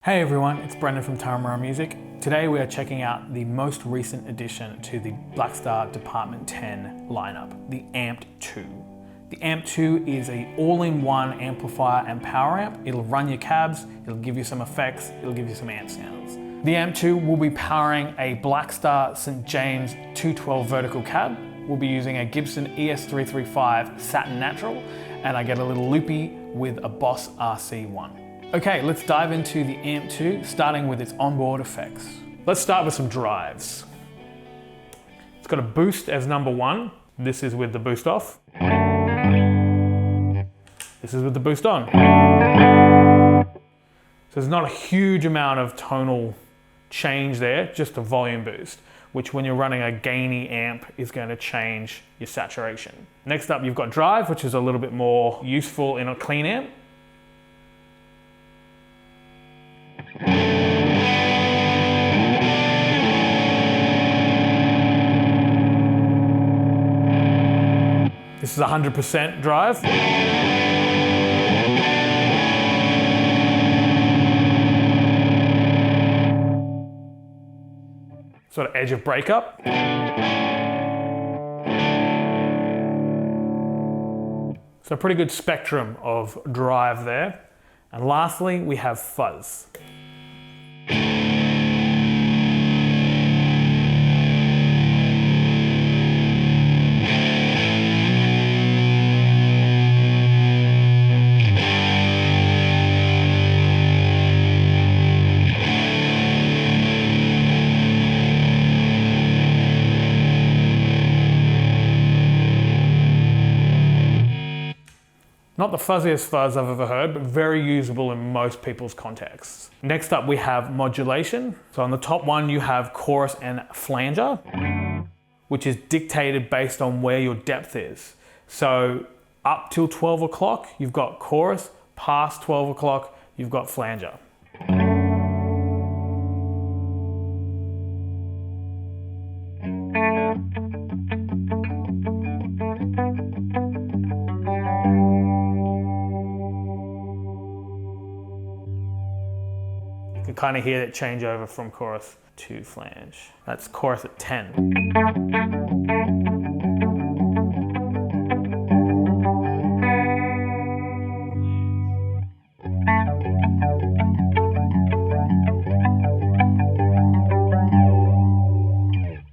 Hey everyone, it's Brendan from Turramusic. Today we are checking out the most recent addition to the Blackstar Department 10 lineup, the AMP2. The AMP2 is an all-in-one amplifier and power amp. It'll run your cabs, it'll give you some effects, it'll give you some amp sounds. The AMP2 will be powering a Blackstar St. James 212 vertical cab. We'll be using a Gibson ES335 Satin Natural, and I get a little loopy with a Boss RC1. Okay, let's dive into the AMP2, starting with its onboard effects. Let's start with some drives. It's got a boost as number one. This is with the boost off. This is with the boost on. So there's not a huge amount of tonal change there, just a volume boost, which when you're running a gainy amp is going to change your saturation. Next up, you've got drive, which is a little bit more useful in a clean amp. This is 100% drive. Sort of edge of breakup. So a pretty good spectrum of drive there. And lastly, we have fuzz. Not the fuzziest fuzz I've ever heard, but very usable in most people's contexts. Next up, we have modulation. So on the top one, you have chorus and flanger, which is dictated based on where your depth is. So up till 12 o'clock, you've got chorus. Past 12 o'clock, you've got flanger. You can kind of hear it change over from chorus to flange. That's chorus at 10.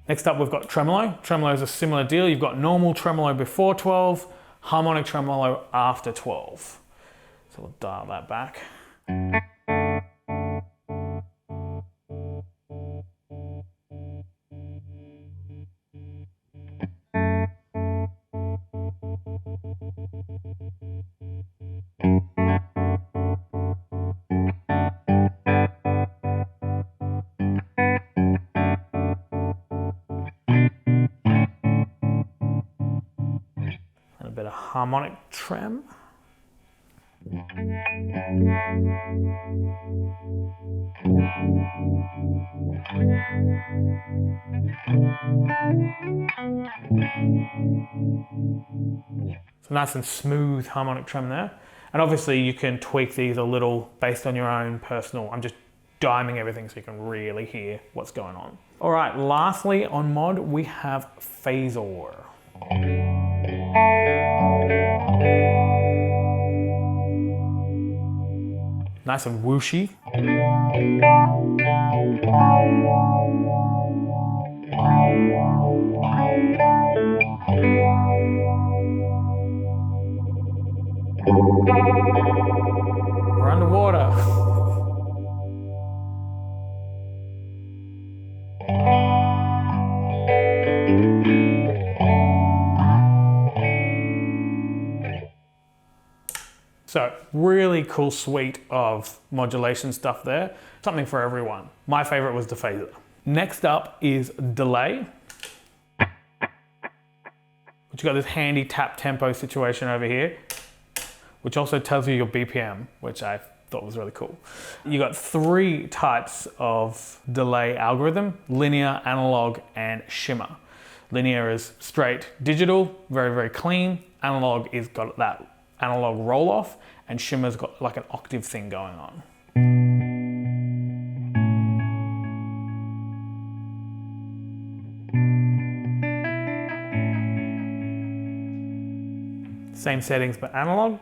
Next up, we've got tremolo. Tremolo is a similar deal. You've got normal tremolo before 12, harmonic tremolo after 12. So we'll dial that back. And a bit of harmonic trem. So nice and smooth harmonic trem there. And obviously you can tweak these a little based on your own personal. I'm just diming everything so you can really hear what's going on. All right, lastly on mod, we have phasor. Nice and whooshy. We're underwater. So really cool suite of modulation stuff there. Something for everyone. My favorite was the phaser. Next up is delay. Which you got this handy tap tempo situation over here, which also tells you your BPM, which I thought was really cool. You got three types of delay algorithm: linear, analog, and shimmer. Linear is straight digital, very, very clean. Analog is got that analog roll off, and Shimmer's got like an octave thing going on. Same settings, but analog.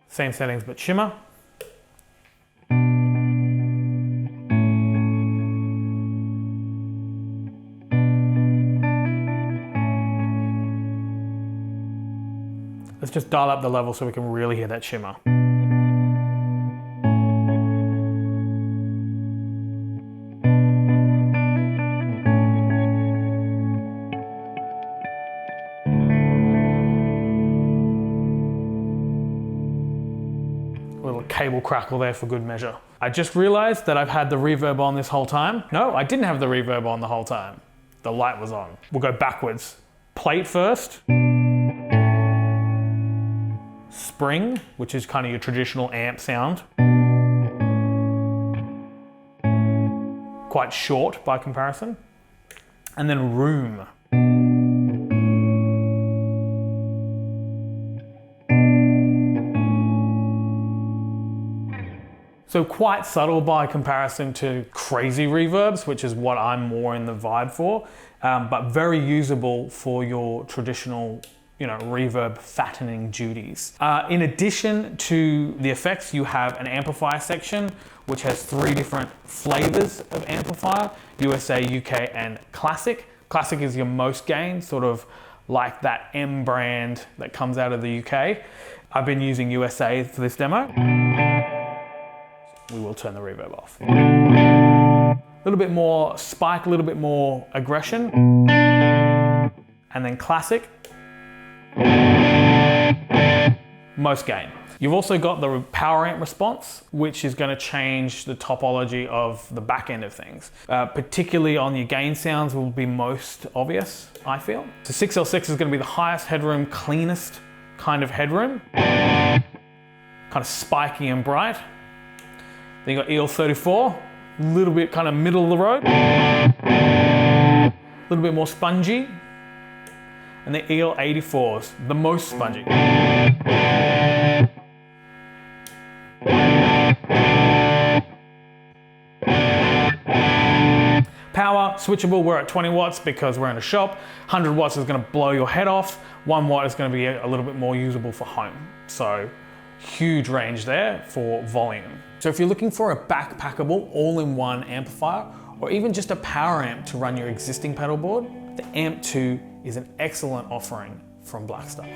Same settings, but Shimmer. Let's just dial up the level so we can really hear that shimmer. A little cable crackle there for good measure. I just realized that I've had the reverb on this whole time. No, I didn't have the reverb on the whole time. The light was on. We'll go backwards. Plate first. Spring, which is kind of your traditional amp sound. Quite short by comparison. And then room. So quite subtle by comparison to crazy reverbs, which is what I'm more in the vibe for, but very usable for your traditional reverb fattening duties. In addition to the effects, you have an amplifier section, which has 3 different flavors of amplifier: USA, UK, and Classic. Classic is your most gain, sort of like that M brand that comes out of the UK. I've been using USA for this demo. We will turn the reverb off. A little bit more spike, a little bit more aggression. And then Classic. Most gain. You've also got the power amp response, which is going to change the topology of the back end of things. Particularly on your gain sounds will be most obvious, I feel. So 6L6 is going to be the highest headroom, cleanest kind of headroom. Kind of spiky and bright. Then you got EL34, a little bit kind of middle of the road. A little bit more spongy. And the EL84s, the most spongy. Power, switchable, we're at 20 watts because we're in a shop. 100 watts is gonna blow your head off. 1 watt is gonna be a little bit more usable for home. So huge range there for volume. So if you're looking for a backpackable all-in-one amplifier, or even just a power amp to run your existing pedal board, the AMP2 is an excellent offering from Blackstar.